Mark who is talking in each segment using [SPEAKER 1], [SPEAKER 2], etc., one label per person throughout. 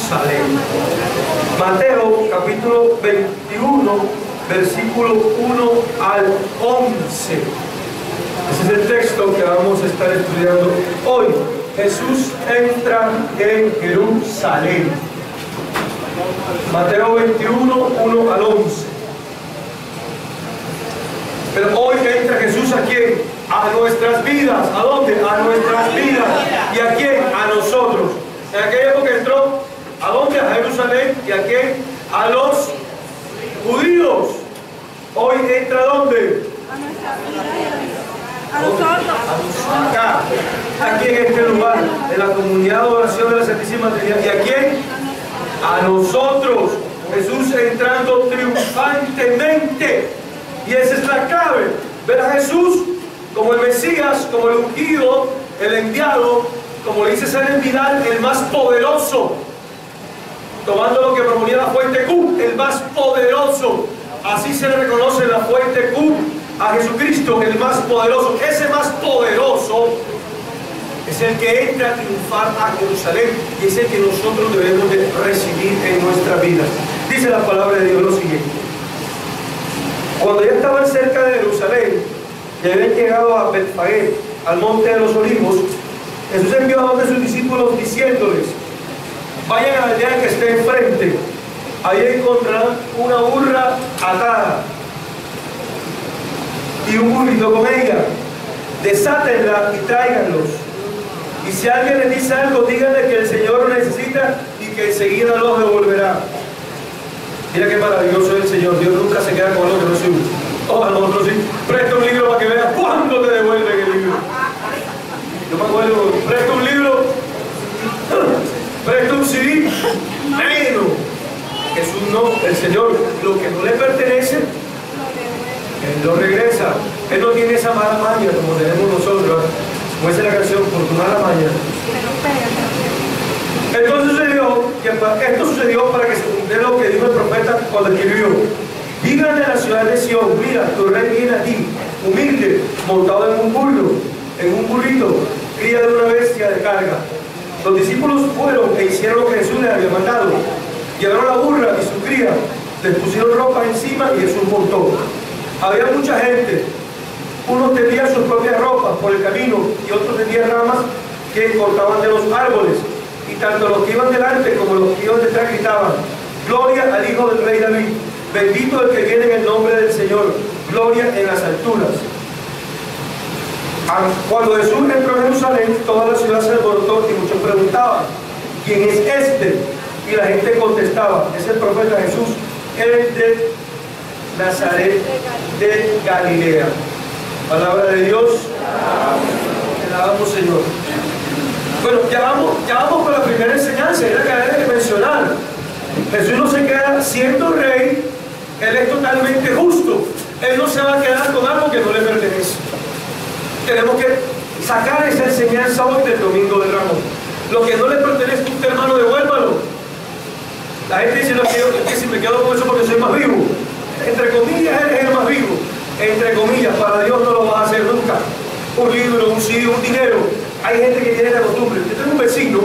[SPEAKER 1] Jerusalén. Mateo capítulo 21, versículo 1 al 11. Ese es el texto que vamos a estar estudiando hoy. Jesús entra en Jerusalén. Mateo 21, 1 al 11. Pero hoy entra Jesús ¿a quién? A nuestras vidas. ¿A dónde? A nuestras vidas. ¿Y a quién? A nosotros. En aquella época entró ¿a dónde? A Jerusalén. ¿Y a quién? A los judíos. Hoy entra ¿a dónde?
[SPEAKER 2] A nuestras vidas. A nosotros.
[SPEAKER 1] Acá. Aquí en este lugar. En la comunidad de oración de la Santísima Trinidad. ¿Y a quién? A nosotros. Jesús entrando triunfantemente. Y esa es la clave. Ver a Jesús como el Mesías, como el ungido, el enviado, como le dice San Vidal, el más poderoso. Tomando lo que proponía la fuente Q, el más poderoso. Así se le reconoce en la fuente Q a Jesucristo, el más poderoso. Ese más poderoso es el que entra a triunfar a Jerusalén y es el que nosotros debemos de recibir en nuestra vida. Dice la palabra de Dios lo siguiente. Cuando ya estaban cerca de Jerusalén y habían llegado a Betfagé, al monte de los olivos, Jesús envió a dos de sus discípulos diciéndoles: vayan a la aldea que esté enfrente, ahí encontrarán una burra atada y un burrito con ella, desátenla y tráiganlos. Y si alguien les dice algo, díganle que el Señor lo necesita y que enseguida los devolverá. Mira qué maravilloso es el Señor. Dios nunca se queda con algo que no es suyo. Oh, a nosotros sí. Presta un libro para que veas cuándo te devuelven el libro. Yo me acuerdo, presta un libro, presta un CD, menos. Jesús no, el Señor, lo que no le pertenece, Él lo regresa. Él no tiene esa mala maña como tenemos nosotros. Como dice la canción, por tu mala maña. Entonces esto sucedió para que se cumpliera lo que dijo el profeta cuando escribió: díganle a la ciudad de Sión, mira, tu rey viene a ti, humilde, montado en un burro, en un burrito, cría de una bestia de carga. Los discípulos fueron e hicieron lo que Jesús les había mandado. Llevaron la burra y su cría, les pusieron ropa encima y Jesús montó. Había mucha gente. Unos tendían sus propias ropas por el camino y otros tendían ramas que cortaban de los árboles. Y tanto los que iban delante como los que iban detrás gritaban: gloria al Hijo del Rey David, bendito el que viene en el nombre del Señor, gloria en las alturas. Cuando Jesús entró en Jerusalén, toda la ciudad se alborotó y muchos preguntaban: ¿quién es este? Y la gente contestaba: es el profeta Jesús, el de Nazaret de Galilea. Palabra de Dios. Te alabamos, Señor. Bueno, ya vamos con la primera enseñanza, es la que hay que mencionar. Jesús no se queda siendo rey, Él es totalmente justo. Él no se va a quedar con algo que no le pertenece. Tenemos que sacar esa enseñanza hoy del Domingo de Ramos. Lo que no le pertenece a usted, hermano, devuélvalo. La gente dice: no, que si me quedo con eso porque soy más vivo. Entre comillas, Él es el más vivo. Entre comillas, para Dios no lo vas a hacer nunca. Un libro, un CD, un dinero. Hay gente que tiene la costumbre. Yo tengo un vecino,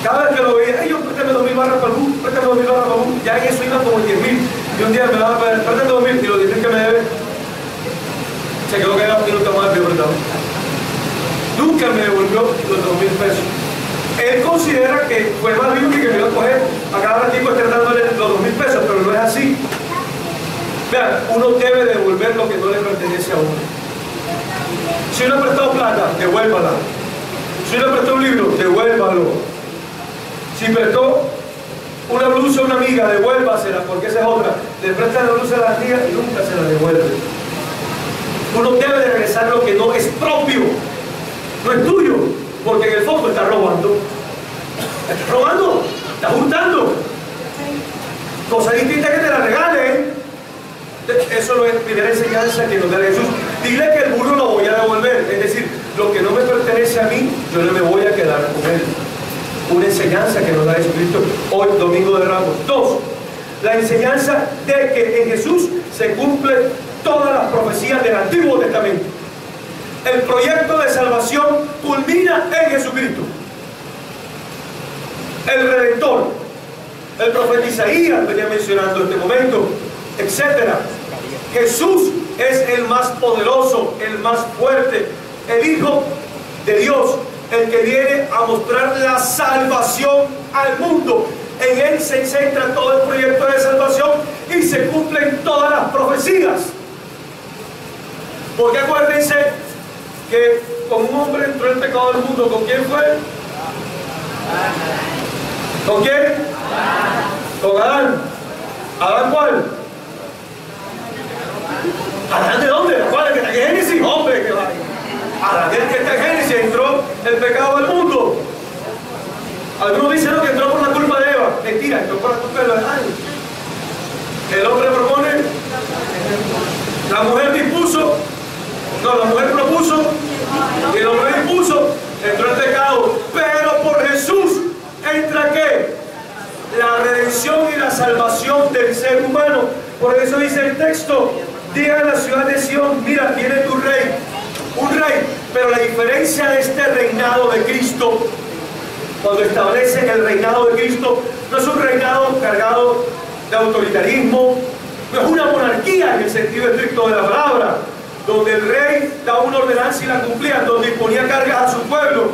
[SPEAKER 1] cada vez que lo veía: yo préstame 2.000 barras para el bus, préstame 2.000 barras para el bus. Ya en eso iba como 10.000. Y un día me daba para préstame 2.000 y los 10.000 que me debe, se quedó callado un minuto más de verdad. Nunca me devolvió los 2.000 pesos. Él considera que fue más vivo que me iba a coger a cada ratito estar dándole los 2.000 pesos, pero no es así. Vean, uno debe devolver lo que no le pertenece a uno. Si uno prestó plata, devuélvala. Si uno prestó un libro, devuélvalo. Si prestó una blusa a una amiga, devuélvasela, porque esa es otra. Le presta la blusa a la amiga y nunca se la devuelve. Uno debe de regresar lo que no es propio, no es tuyo, porque en el fondo está robando. Está robando, está juntando. Cosa distinta que te la regalen. Eso no es primera enseñanza que nos da Jesús. Dile que el burro lo voy a devolver. Es decir, lo que no me pertenece a mí, yo no me voy a quedar con él. Una enseñanza que nos da Jesucristo hoy, Domingo de Ramos. 2. La enseñanza de que en Jesús se cumplen todas las profecías del Antiguo Testamento. El proyecto de salvación culmina en Jesucristo. el Redentor. El profeta Isaías venía mencionando este momento, etc. Jesús es el más poderoso, el más fuerte, el Hijo de Dios, el que viene a mostrar la salvación al mundo. En Él se centra todo el proyecto de salvación y se cumplen todas las profecías. Porque acuérdense que con un hombre entró el pecado del mundo. ¿Con quién fue? ¿Con quién? Con Adán. ¿Adán cuál? ¿Adán de dónde? ¿Cuál? ¿El que está en Génesis? Hombre, que va. Adán el que está en Génesis, entró el pecado del mundo. Algunos dicen que entró por la culpa de Eva. Mentira, entró por la culpa de Adán. El hombre propone, la mujer dispuso, no, la mujer propuso y el hombre dispuso, entró el pecado. Pero por Jesús entra ¿qué? La redención y la salvación del ser humano. Por eso dice el texto: diga a la ciudad de Sión, mira, viene tu rey, un rey. Pero la diferencia de este reinado de Cristo, cuando establecen el reinado de Cristo, no es un reinado cargado de autoritarismo, no es una monarquía en el sentido estricto de la palabra, donde el rey da una ordenanza y la cumplía, donde imponía cargas a su pueblo.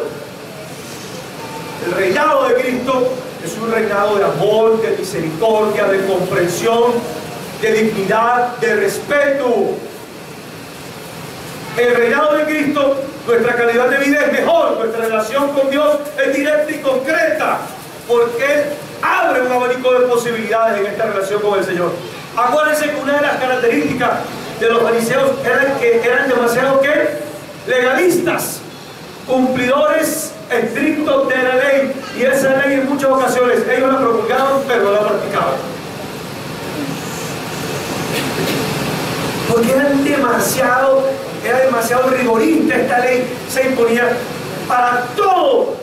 [SPEAKER 1] El reinado de Cristo es un reinado de amor, de misericordia, de comprensión, de dignidad, de respeto. En el reinado de Cristo, nuestra calidad de vida es mejor, nuestra relación con Dios es directa y concreta, porque Él abre un abanico de posibilidades en esta relación con el Señor. Acuérdense que una de las características de los fariseos era que eran demasiado ¿qué? Legalistas, cumplidores estrictos de la ley, y esa ley en muchas ocasiones ellos la promulgaban pero no la practicaban, porque era demasiado rigorista. Esta ley se imponía para todo.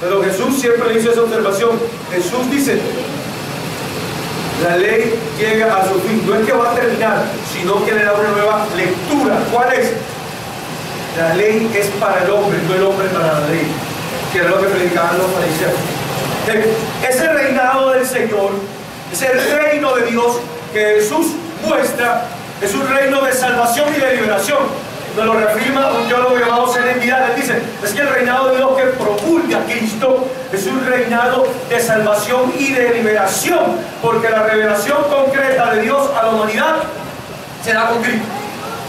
[SPEAKER 1] Pero Jesús siempre hizo esa observación. Jesús dice: la ley llega a su fin, no es que va a terminar, sino que le da una nueva lectura. ¿Cuál es? La ley es para el hombre, no el hombre para la ley, que era lo que predicaban los fariseos. Ese reinado del Señor, ese reino de Dios que Jesús muestra, es un reino de salvación y de liberación. Nos lo reafirma un teólogo llamado Serenidad. Él dice: es que el reinado de Dios que promulga a Cristo es un reinado de salvación y de liberación, porque la revelación concreta de Dios a la humanidad se da con Cristo,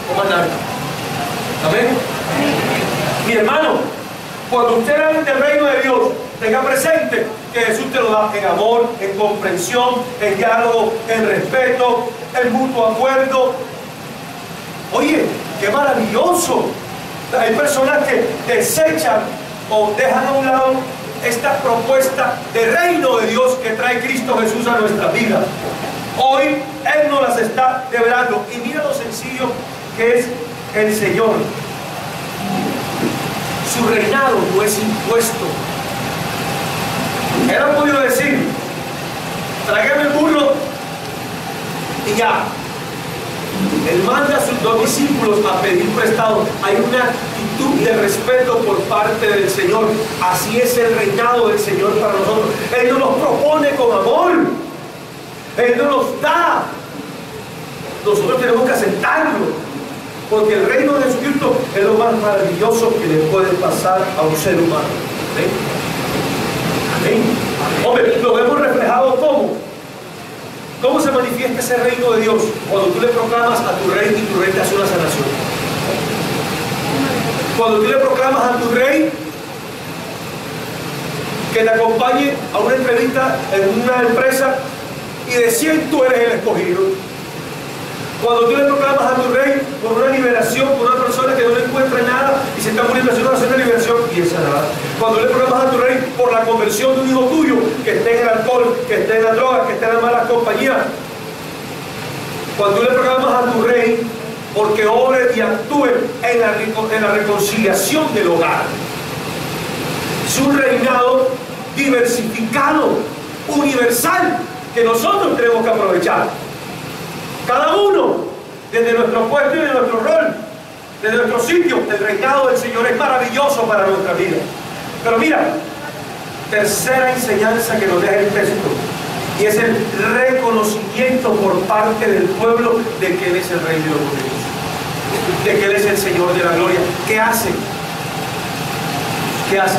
[SPEAKER 1] comandante. Amén. Mi hermano, cuando usted habla del reino de Dios, tenga presente que Jesús te lo da en amor, en comprensión, en diálogo, en respeto, en mutuo acuerdo. Oye, ¡qué maravilloso! Hay personas que desechan o dejan a un lado esta propuesta de reino de Dios que trae Cristo Jesús a nuestra vida. Hoy Él nos las está develando. Y mira lo sencillo que es el Señor. Su reinado no es impuesto. Él ha podido decir: tráigame el burro y ya. Él manda a sus dos discípulos a pedir prestado. Hay una actitud de respeto por parte del Señor. Así es el reinado del Señor para nosotros. Él no nos propone con amor, Él no nos da. Nosotros tenemos que aceptarlo, porque el reino de Jesucristo es lo más maravilloso que le puede pasar a un ser humano. ¿Amén? Amén. Hombre, lo vemos reflejado ¿cómo se manifiesta ese reino de Dios? Cuando tú le proclamas a tu rey y tu rey te hace una sanación. Cuando tú le proclamas a tu rey que te acompañe a una entrevista en una empresa y de 100 tú eres el escogido. Cuando tú le proclamas a tu rey por una liberación, por una persona que no le encuentra nada y se está muriendo, haciendo una liberación y es sanada. Cuando le proclamas a tu rey por la conversión de un hijo tuyo que esté en el alcohol, que esté en la droga, que esté en las malas compañías. Cuando tú le proclamas a tu rey porque obre y actúe en la reconciliación del hogar. Es un reinado diversificado, universal, que nosotros tenemos que aprovechar. Cada uno, desde nuestro puesto y de nuestro rol, desde nuestro sitio. El reinado del Señor es maravilloso para nuestra vida. Pero mira, tercera enseñanza que nos deja el texto, y es el reconocimiento por parte del pueblo de que Él es el Rey de los Reyes, de que Él es el Señor de la gloria. ¿Qué hace? ¿Qué hace?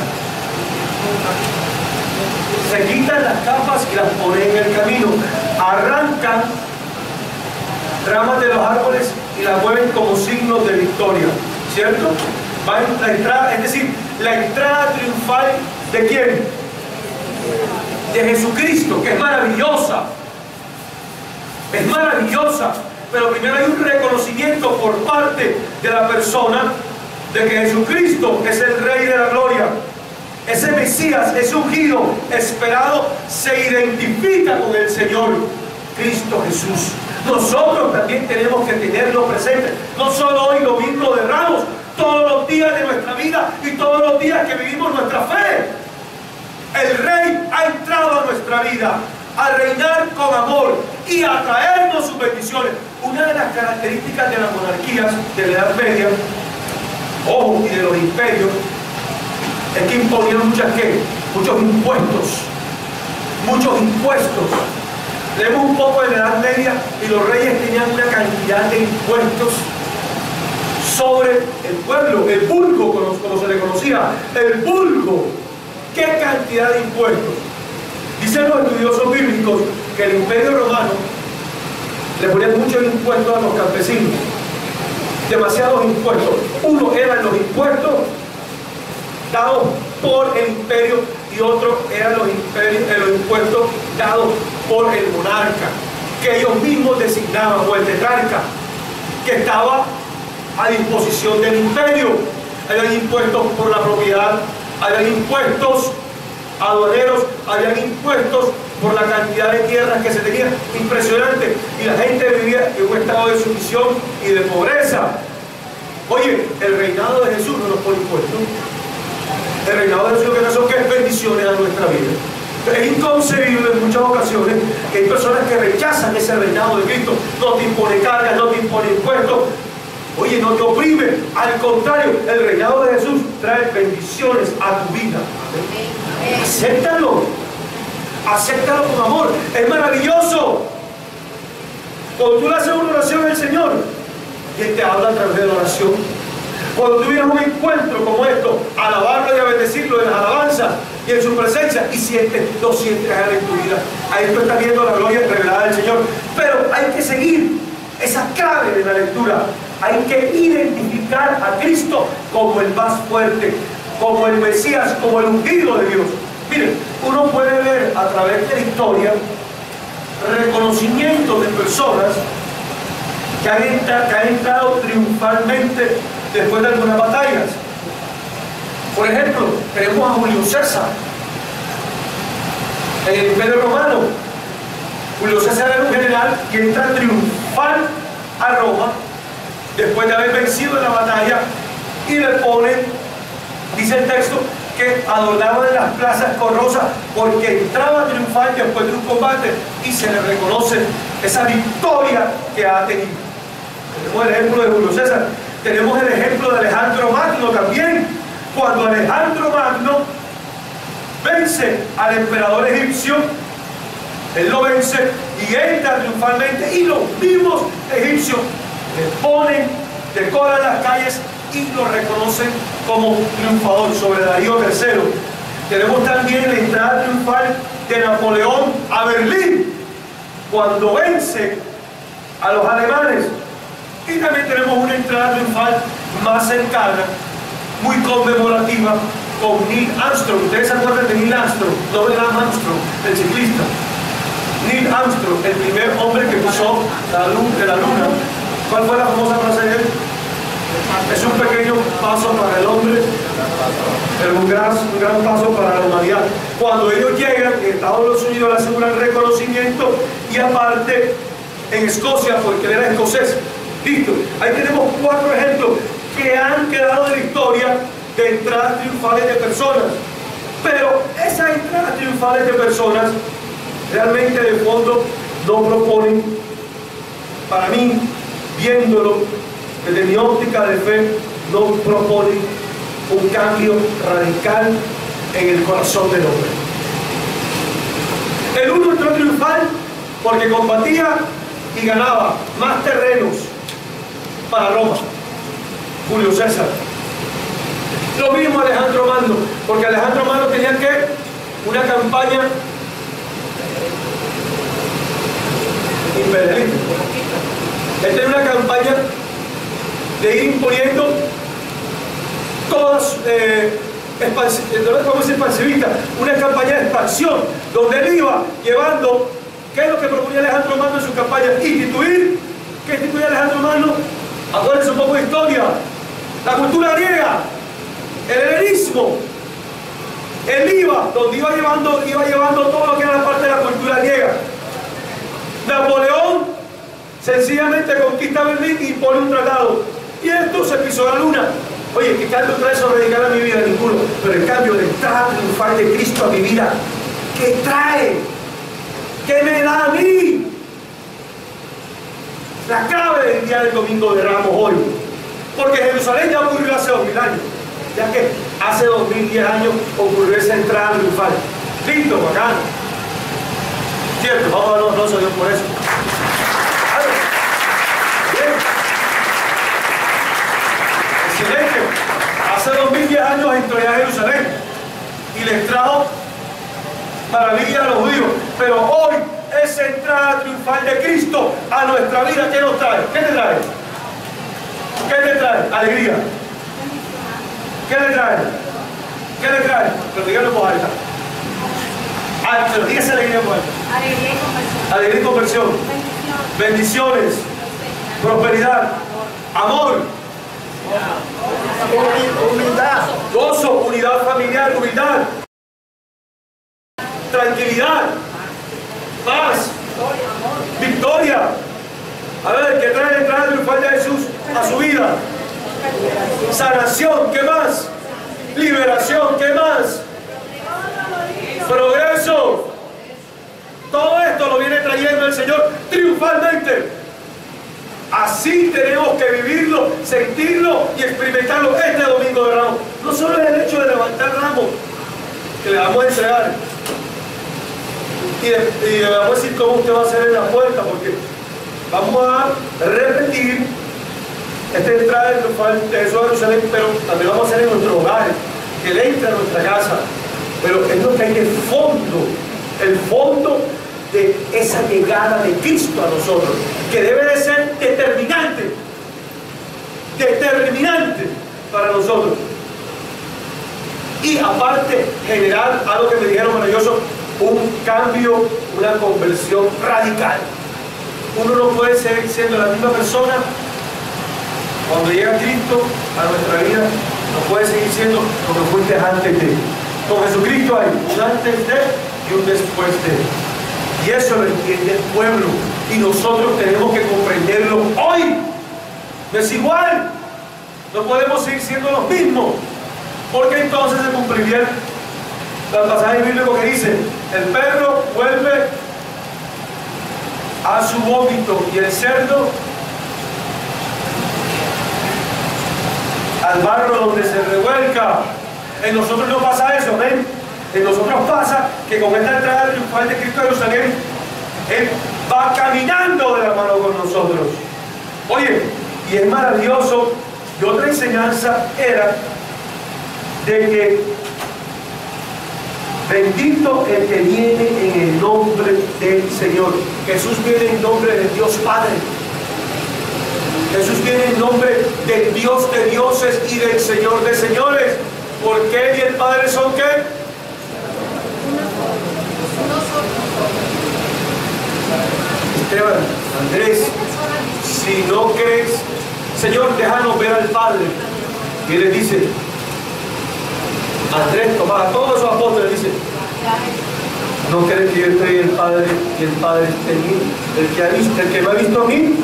[SPEAKER 1] Se quitan las capas y las ponen en el camino, arrancan ramas de los árboles y las mueven como signos de victoria, ¿cierto? Va en la entrada, es decir, la entrada triunfal ¿de quién? De Jesucristo, que es maravillosa. Es maravillosa, pero primero hay un reconocimiento por parte de la persona de que Jesucristo es el Rey de la gloria. Ese Mesías, ese ungido esperado, se identifica con el Señor Cristo Jesús. Nosotros también tenemos que tenerlo presente, no solo hoy domingo de Ramos, todos los días de nuestra vida y todos los días que vivimos nuestra fe. El Rey ha entrado a nuestra vida a reinar con amor y a traernos sus bendiciones. Una de las características de las monarquías de la Edad Media, ojo, y de los imperios, es que imponían muchos impuestos. Muchos impuestos. Leemos un poco de la Edad Media y los reyes tenían una cantidad de impuestos sobre el pueblo, el vulgo, como se le conocía, el vulgo. ¿Qué cantidad de impuestos? Dicen los estudiosos bíblicos que el Imperio Romano le ponía muchos impuestos a los campesinos, demasiados impuestos. Uno eran los impuestos dados por el imperio y otro eran los impuestos dados por el monarca, que ellos mismos designaban, o el tetrarca, que estaba a disposición del imperio. Habían impuestos por la propiedad, habían impuestos aduaneros, habían impuestos por la cantidad de tierras que se tenía, impresionante, y la gente vivía en un estado de sumisión y de pobreza. Oye, el reinado de Jesús no nos pone impuestos. El reinado de Jesús lo que nos son que es bendiciones a nuestra vida. Es inconcebible en muchas ocasiones que hay personas que rechazan ese reinado de Cristo. No te impone cargas, no te impone impuestos. Oye, no te oprime. Al contrario, el reinado de Jesús trae bendiciones a tu vida. Acéptalo. Acéptalo con amor. Es maravilloso. Cuando tú le haces una oración al Señor, y Él te habla a través de la oración. Cuando tú vienes a un encuentro como esto, alabarlo y a bendecirlo en las alabanzas y en su presencia, y lo sientes a Él en tu vida. Ahí tú estás viendo la gloria revelada del Señor. Pero hay que seguir esa clave de la lectura. Hay que identificar a Cristo como el más fuerte, como el Mesías, como el ungido de Dios. Miren, uno puede ver a través de la historia reconocimiento de personas que han entrado triunfalmente después de algunas batallas. Por ejemplo, tenemos a Julio César en el Imperio Romano. Julio César era un general que entra triunfal a Roma después de haber vencido en la batalla, y le ponen, dice el texto, que adornaban las plazas con rosas porque entraba triunfal después de un combate y se le reconoce esa victoria que ha tenido. Tenemos el ejemplo de Julio César. Tenemos el ejemplo de Alejandro Magno también. Cuando Alejandro Magno vence al emperador egipcio, él lo vence y entra triunfalmente, y los mismos egipcios le ponen, decoran las calles y lo reconocen como triunfador sobre Darío III. Tenemos también la entrada triunfal de Napoleón a Berlín, cuando vence a los alemanes. Y también tenemos una entrada triunfal más cercana, muy conmemorativa, con Neil Armstrong. ¿Ustedes se acuerdan de Neil Armstrong? No, Neil Armstrong, el ciclista. Neil Armstrong, el primer hombre que pisó la luz de la luna. ¿Cuál fue la famosa frase de él? Es un pequeño paso para el hombre, pero un gran paso para la humanidad. Cuando ellos llegan, en Estados Unidos le hacen un reconocimiento, y aparte en Escocia, porque él era escocés. Listo, ahí tenemos 4 ejemplos que han quedado de la historia de entradas triunfales de personas. Pero esas entradas triunfales de personas realmente de fondo no proponen, para mí, viéndolo desde mi óptica de fe, no proponen un cambio radical en el corazón del hombre. El uno entró triunfal porque combatía y ganaba más terrenos para Roma, Julio César. Lo mismo Alejandro Magno, porque Alejandro Magno tenía que una campaña imperialista. Él tenía una campaña de ir imponiendo todas, no podemos decir expansivista, una campaña de expansión, donde él iba llevando, ¿qué es lo que proponía Alejandro Magno en su campaña? Instituir, ¿qué instituía Alejandro Magno? Acuérdense un poco de historia, la cultura griega, el helenismo. Él iba, donde iba llevando todo lo que era la parte de la cultura griega. Napoleón sencillamente conquista Berlín y pone un tratado. Y esto se pisó la luna. Oye, ¿qué cambio trae eso radical a mi vida? Ninguno. Pero el cambio de entrada triunfal de Cristo a mi vida, ¿qué trae? ¿Qué me da a mí? La clave del día del Domingo de Ramos hoy. Porque Jerusalén ya ocurrió hace 2000 años. Ya que hace 2010 años ocurrió esa entrada triunfal. Listo, bacán. Cierto, vamos a dar los aplausos a Dios por eso. Bien. Excelente. Hace 2010 años entró ya a Jerusalén y les trajo maravilla a los judíos. Pero hoy, esa entrada triunfal de Cristo a nuestra vida, ¿qué nos trae? ¿Qué te trae? ¿Qué te trae? Alegría. ¿Qué le trae? ¿Qué le trae? Pero díganlo en voz alta. Pero dígase alegría en voz alta.
[SPEAKER 2] Alegría y conversión.
[SPEAKER 1] Alegría y conversión. Bendiciones. Prosperidad. Amor.
[SPEAKER 3] Humildad.
[SPEAKER 1] Gozo. Unidad familiar. Humildad. Tranquilidad. Paz. Victoria. A ver, ¿qué trae la entrada triunfal de Jesús a su vida? Sanación, ¿qué más? Liberación, ¿qué más? Progreso. Todo esto lo viene trayendo el Señor triunfalmente. Así tenemos que vivirlo, sentirlo y experimentarlo este Domingo de Ramos. No solo es el hecho de levantar ramos, que le vamos a entregar, y le vamos a decir cómo usted va a hacer en la puerta, porque vamos a repetir esta entrada de Jesús a Jerusalén, pero también vamos a hacer en nuestros hogares, que Él entre a nuestra casa. Pero es lo que hay de fondo, el fondo de esa llegada de Cristo a nosotros, que debe de ser determinante para nosotros. Y aparte, generar algo que me dijeron maravilloso, un cambio, una conversión radical. Uno no puede seguir siendo la misma persona cuando llega Cristo a nuestra vida, no puede seguir siendo lo que fuiste antes de. Con Jesucristo hay un antes de y un después de. Y eso lo entiende el pueblo. Y nosotros tenemos que comprenderlo hoy. No es igual. No podemos seguir siendo los mismos. Porque entonces se cumpliría el pasaje bíblico que dice: el perro vuelve a su vómito y el cerdo al barro donde se revuelca. En nosotros no pasa eso, ¿ven? En nosotros pasa que con esta entrada triunfal de Cristo a Jerusalén, Él va caminando de la mano con nosotros. Oye, y es maravilloso. Y otra enseñanza era de que bendito el que viene en el nombre del Señor. Jesús viene en nombre de Dios Padre. Jesús viene en nombre del Dios de dioses y del Señor de señores. Porque Él y el Padre son ¿qué? Esteban, Andrés, si no crees, Señor, déjanos ver al Padre. Y Él les dice, Andrés, Tomás, a todos esos apóstoles, dice, ¿no crees que yo estoy en el Padre y el Padre esté en mí? El que me ha visto a mí,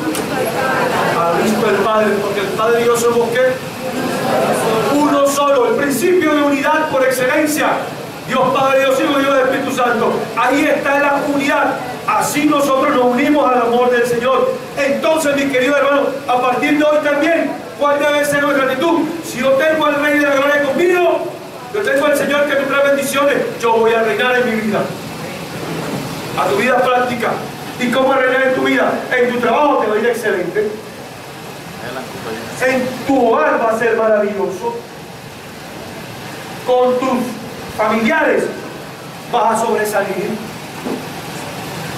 [SPEAKER 1] ha visto al Padre, porque el Padre y yo somos ¿qué? Uno solo, el principio de unidad por excelencia. Dios Padre, Dios Hijo y Dios Espíritu Santo. Ahí está la unidad. Así nosotros nos unimos al amor del Señor. Entonces, mis queridos hermanos, a partir de hoy también, ¿cuál debe ser nuestra actitud? Si yo tengo al Rey de la Gloria conmigo, yo tengo al Señor que me trae bendiciones, yo voy a reinar en mi vida. a tu vida práctica. ¿Y cómo reinar en tu vida? En tu trabajo te va a ir excelente. En tu hogar va a ser maravilloso. Con tus familiares vas a sobresalir.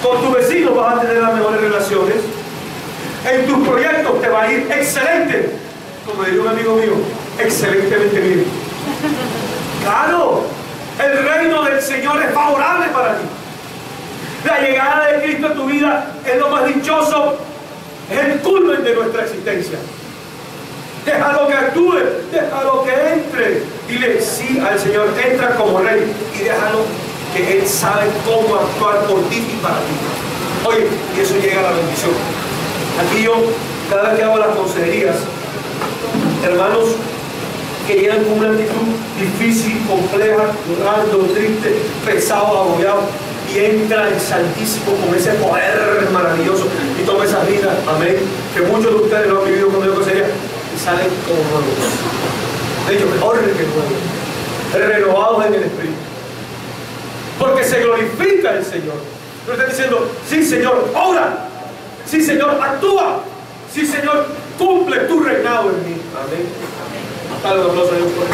[SPEAKER 1] Con tus vecinos vas a tener las mejores relaciones. En tus proyectos te va a ir excelente. Como diría un amigo mío, excelentemente bien. Claro, el reino del Señor es favorable para ti. La llegada de Cristo a tu vida es lo más dichoso, es el culmen de nuestra existencia. Déjalo que actúe, déjalo que entre. Dile sí al Señor, entra como rey y déjalo que Él sabe cómo actuar por ti y para ti. Oye, y eso llega a la bendición. Aquí yo, cada vez que hago las consejerías, hermanos que llegan con una actitud difícil, compleja, llorando, triste, pesado, agobiado, y entra el Santísimo con ese poder maravilloso y toma esas vidas, amén, que muchos de ustedes lo han vivido cuando yo consejería, y salen como nuevos. De hecho, mejor que nuevos, renovados en el Espíritu, porque se glorifica el Señor. No está diciendo, sí Señor, obra, sí Señor, actúa, sí Señor, cumple tu reinado en mí. Amén. Dale un aplauso a Dios por eso.